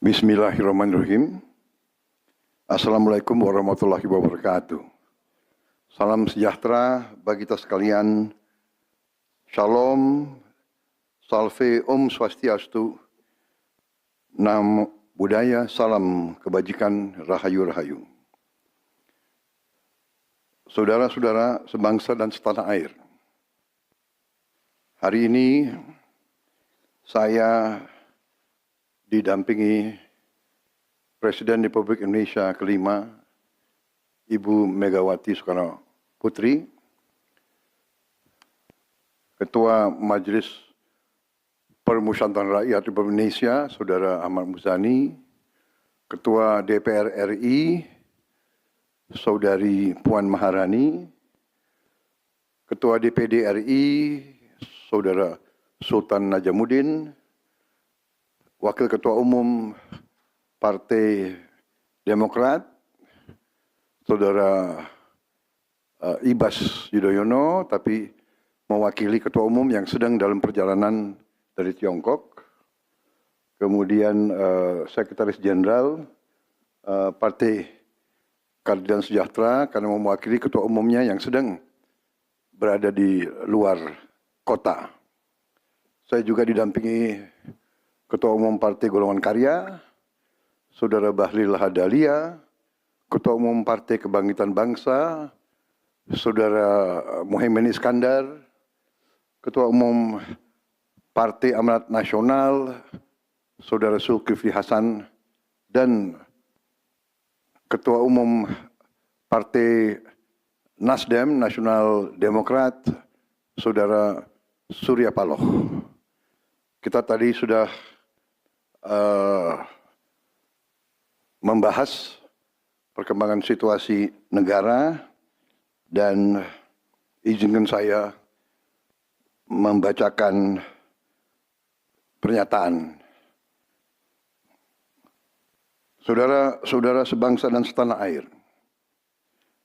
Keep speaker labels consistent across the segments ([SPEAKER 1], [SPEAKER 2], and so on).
[SPEAKER 1] Bismillahirrahmanirrahim. Assalamualaikum warahmatullahi wabarakatuh. Salam sejahtera bagi kita sekalian. Shalom, salve, om swastiastu, namo buddhaya, salam kebajikan, rahayu-rahayu. Saudara-saudara sebangsa dan setanah air. Hari ini saya didampingi Presiden Republik Indonesia kelima, Ibu Megawati Soekarno Putri, Ketua Majelis Permusyawaratan Rakyat Republik Indonesia, Saudara Ahmad Muzani, Ketua DPR RI, Saudari Puan Maharani, Ketua DPD RI, Saudara Sultan Najamuddin, Wakil Ketua Umum Partai Demokrat, Saudara Ibas Yudhoyono, tapi mewakili Ketua Umum yang sedang dalam perjalanan dari Tiongkok. Kemudian Sekretaris Jenderal Partai Keadilan Sejahtera karena mewakili Ketua Umumnya yang sedang berada di luar kota. Saya juga didampingi Ketua Umum Partai Golongan Karya, Saudara Bahlil Lahadalia, Ketua Umum Partai Kebangkitan Bangsa, Saudara Muhaimin Iskandar, Ketua Umum Partai Amanat Nasional, Saudara Zulkifli Hasan, dan Ketua Umum Partai Nasdem, Nasional Demokrat, Saudara Surya Paloh. Kita tadi sudah membahas perkembangan situasi negara dan izinkan saya membacakan pernyataan. Saudara-saudara sebangsa dan setanah air,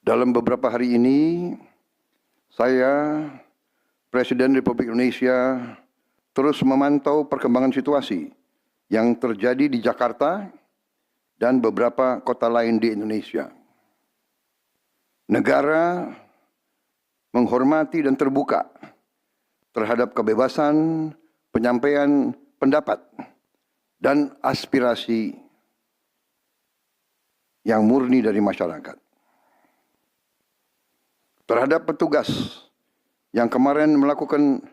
[SPEAKER 1] dalam beberapa hari ini saya, Presiden Republik Indonesia, terus memantau perkembangan situasi yang terjadi di Jakarta dan beberapa kota lain di Indonesia. Negara menghormati dan terbuka terhadap kebebasan penyampaian pendapat dan aspirasi yang murni dari masyarakat. Terhadap petugas yang kemarin melakukan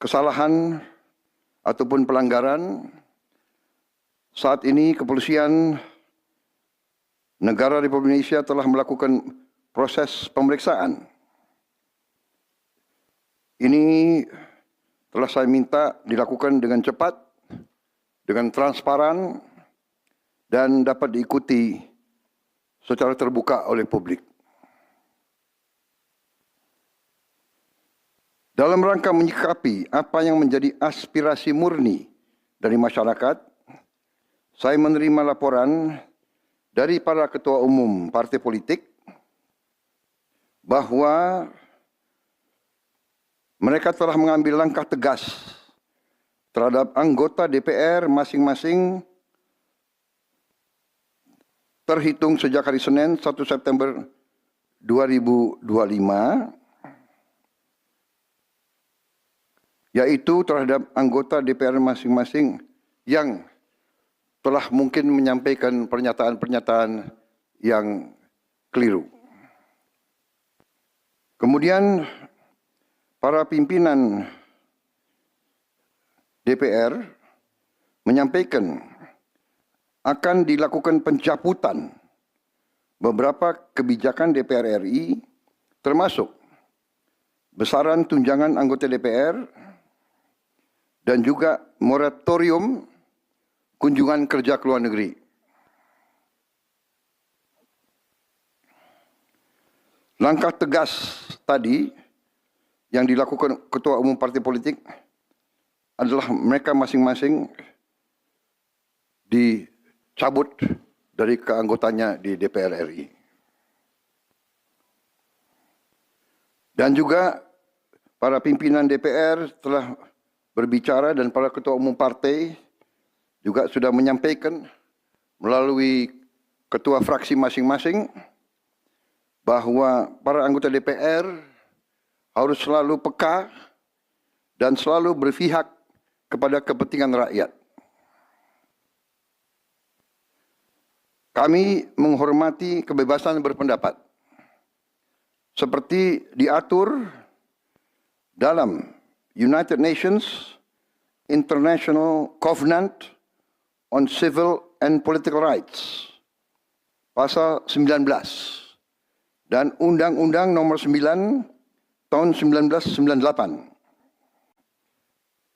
[SPEAKER 1] kesalahan ataupun pelanggaran, saat ini kepolisian negara Republik Indonesia telah melakukan proses pemeriksaan. Ini telah saya minta dilakukan dengan cepat, dengan transparan, dan dapat diikuti secara terbuka oleh publik. Dalam rangka menyikapi apa yang menjadi aspirasi murni dari masyarakat, saya menerima laporan dari para ketua umum partai politik bahwa mereka telah mengambil langkah tegas terhadap anggota DPR masing-masing terhitung sejak hari Senin 1 September 2025, yaitu terhadap anggota DPR masing-masing yang telah mungkin menyampaikan pernyataan-pernyataan yang keliru. Kemudian para pimpinan DPR menyampaikan akan dilakukan pencabutan beberapa kebijakan DPR RI, termasuk besaran tunjangan anggota DPR dan juga moratorium kunjungan kerja ke luar negeri. Langkah tegas tadi yang dilakukan ketua umum partai politik adalah mereka masing-masing dicabut dari keanggotanya di DPR RI. Dan juga para pimpinan DPR telah berbicara dan para ketua umum partai juga sudah menyampaikan melalui ketua fraksi masing-masing bahwa para anggota DPR harus selalu peka dan selalu berpihak kepada kepentingan rakyat. Kami menghormati kebebasan berpendapat seperti diatur dalam United Nations International Covenant on Civil and Political Rights, pasal 19, dan Undang-Undang Nomor 9 tahun 1998.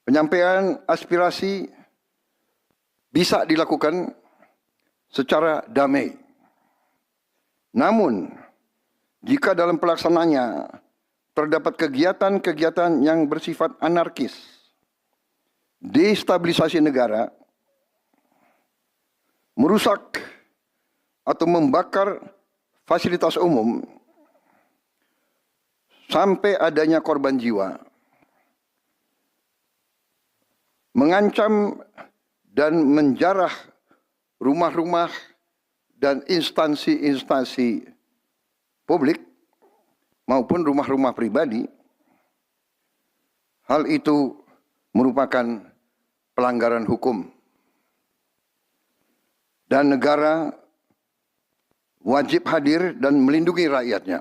[SPEAKER 1] Penyampaian aspirasi bisa dilakukan secara damai. Namun, jika dalam pelaksananya terdapat kegiatan-kegiatan yang bersifat anarkis, destabilisasi negara, merusak atau membakar fasilitas umum, sampai adanya korban jiwa, mengancam dan menjarah rumah-rumah dan instansi-instansi publik maupun rumah-rumah pribadi, hal itu merupakan pelanggaran hukum. Dan negara wajib hadir dan melindungi rakyatnya.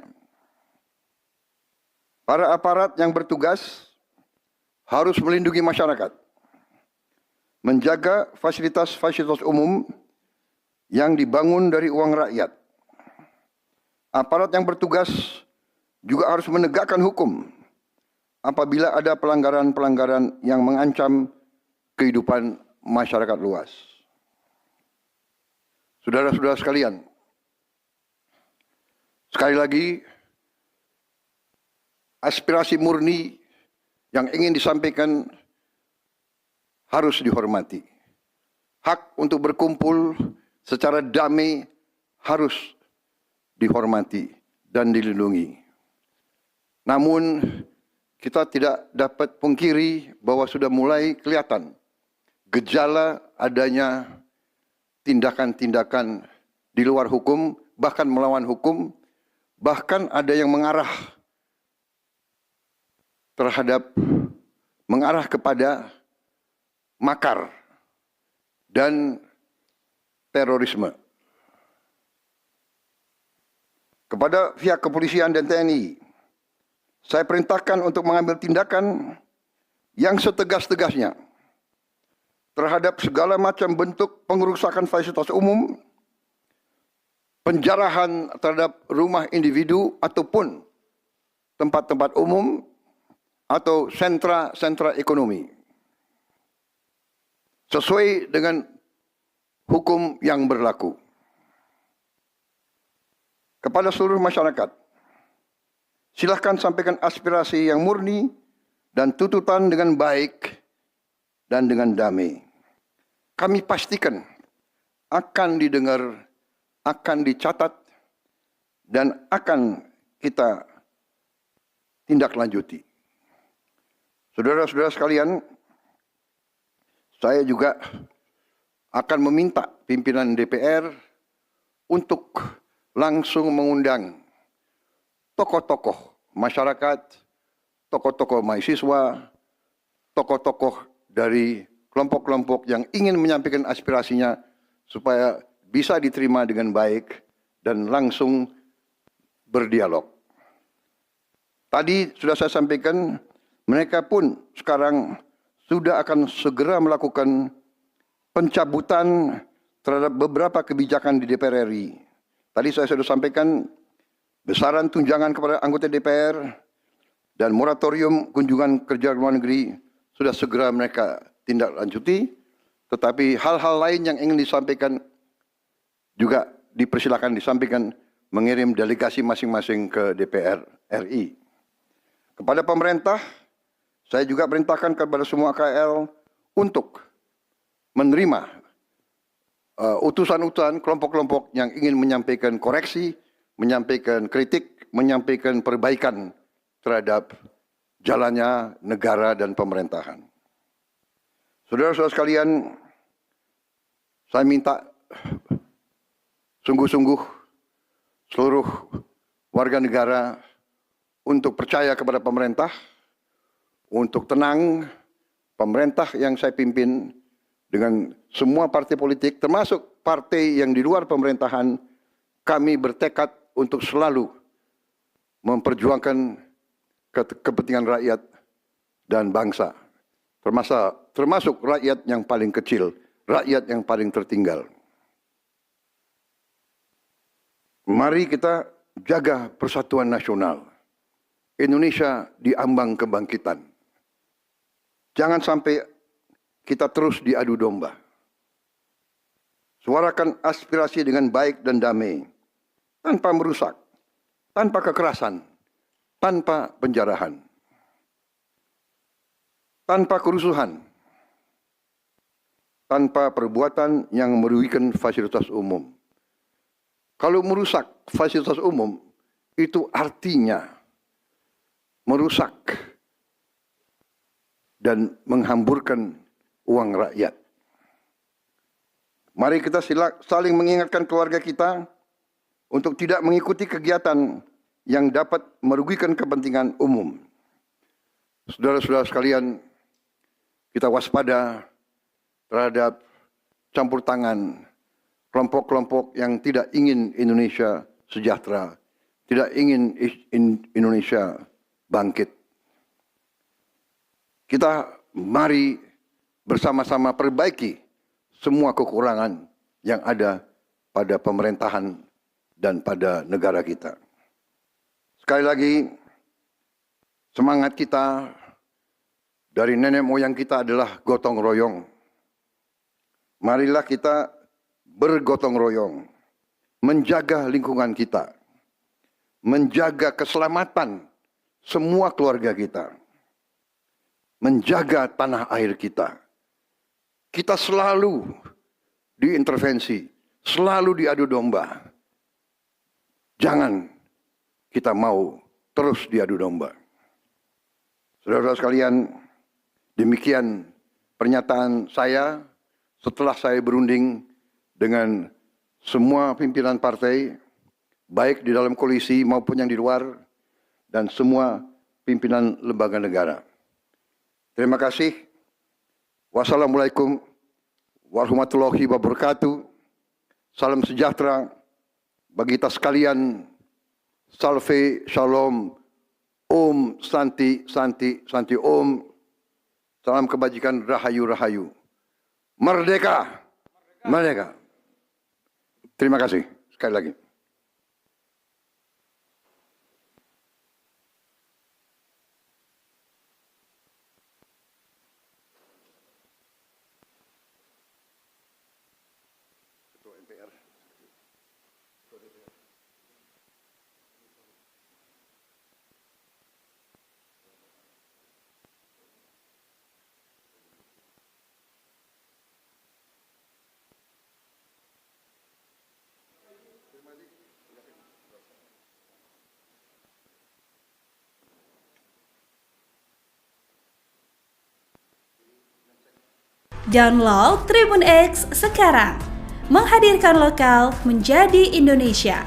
[SPEAKER 1] Para aparat yang bertugas harus melindungi masyarakat, menjaga fasilitas-fasilitas umum yang dibangun dari uang rakyat. Aparat yang bertugas juga harus menegakkan hukum apabila ada pelanggaran-pelanggaran yang mengancam kehidupan masyarakat luas. Saudara-saudara sekalian, sekali lagi, aspirasi murni yang ingin disampaikan harus dihormati. Hak untuk berkumpul secara damai harus dihormati dan dilindungi. Namun, kita tidak dapat pungkiri bahwa sudah mulai kelihatan gejala adanya tindakan-tindakan di luar hukum, bahkan melawan hukum, bahkan ada yang mengarah kepada makar dan terorisme. Kepada pihak kepolisian dan TNI, saya perintahkan untuk mengambil tindakan yang setegas-tegasnya terhadap segala macam bentuk pengerusakan fasilitas umum, penjarahan terhadap rumah individu ataupun tempat-tempat umum atau sentra-sentra ekonomi, sesuai dengan hukum yang berlaku. Kepada seluruh masyarakat, silakan sampaikan aspirasi yang murni dan tuntutan dengan baik dan dengan damai. Kami pastikan akan didengar, akan dicatat, dan akan kita tindak lanjuti. Saudara-saudara sekalian, saya juga akan meminta pimpinan DPR untuk langsung mengundang tokoh-tokoh masyarakat, tokoh-tokoh mahasiswa, tokoh-tokoh dari kelompok-kelompok yang ingin menyampaikan aspirasinya supaya bisa diterima dengan baik dan langsung berdialog. Tadi sudah saya sampaikan, mereka pun sekarang sudah akan segera melakukan pencabutan terhadap beberapa kebijakan di DPR RI. Tadi saya sudah sampaikan besaran tunjangan kepada anggota DPR dan moratorium kunjungan kerja luar negeri sudah segera mereka tindak lanjuti, tetapi hal-hal lain yang ingin disampaikan juga dipersilakan disampaikan mengirim delegasi masing-masing ke DPR RI. Kepada pemerintah, saya juga perintahkan kepada semua KL untuk menerima utusan-utusan kelompok-kelompok yang ingin menyampaikan koreksi, menyampaikan kritik, menyampaikan perbaikan terhadap jalannya negara dan pemerintahan. Saudara-saudara sekalian, Saya minta sungguh-sungguh seluruh warga negara untuk percaya kepada pemerintah, untuk tenang. Pemerintah yang saya pimpin dengan semua partai politik, termasuk partai yang di luar pemerintahan, kami bertekad untuk selalu memperjuangkan kepentingan rakyat dan bangsa, termasuk rakyat yang paling kecil, rakyat yang paling tertinggal. Mari kita jaga persatuan nasional. Indonesia di ambang kebangkitan. Jangan sampai kita terus diadu domba. Suarakan aspirasi dengan baik dan damai, tanpa merusak, tanpa kekerasan, tanpa penjarahan, tanpa kerusuhan, tanpa perbuatan yang merugikan fasilitas umum. Kalau merusak fasilitas umum, itu artinya merusak dan menghamburkan uang rakyat. Mari kita saling mengingatkan keluarga kita untuk tidak mengikuti kegiatan yang dapat merugikan kepentingan umum. Saudara-saudara sekalian, kita waspada terhadap campur tangan kelompok-kelompok yang tidak ingin Indonesia sejahtera, tidak ingin Indonesia bangkit. Kita mari bersama-sama perbaiki semua kekurangan yang ada pada pemerintahan dan pada negara kita. Sekali lagi, semangat kita dari nenek moyang kita adalah gotong royong. Marilah kita bergotong royong, menjaga lingkungan kita, menjaga keselamatan semua keluarga kita, menjaga tanah air kita. Kita selalu diintervensi, selalu diadu domba. Jangan kita mau terus diadu domba. Saudara-saudara sekalian, demikian pernyataan saya setelah saya berunding dengan semua pimpinan partai, baik di dalam koalisi maupun yang di luar, dan semua pimpinan lembaga negara. Terima kasih. Wassalamualaikum warahmatullahi wabarakatuh. Salam sejahtera bagi kita sekalian. Salve, shalom, om, santi, santi, santi, om. Salam kebajikan, rahayu, rahayu. Merdeka, merdeka. Terima kasih sekali lagi.
[SPEAKER 2] Download Tribun X sekarang, menghadirkan lokal menjadi Indonesia.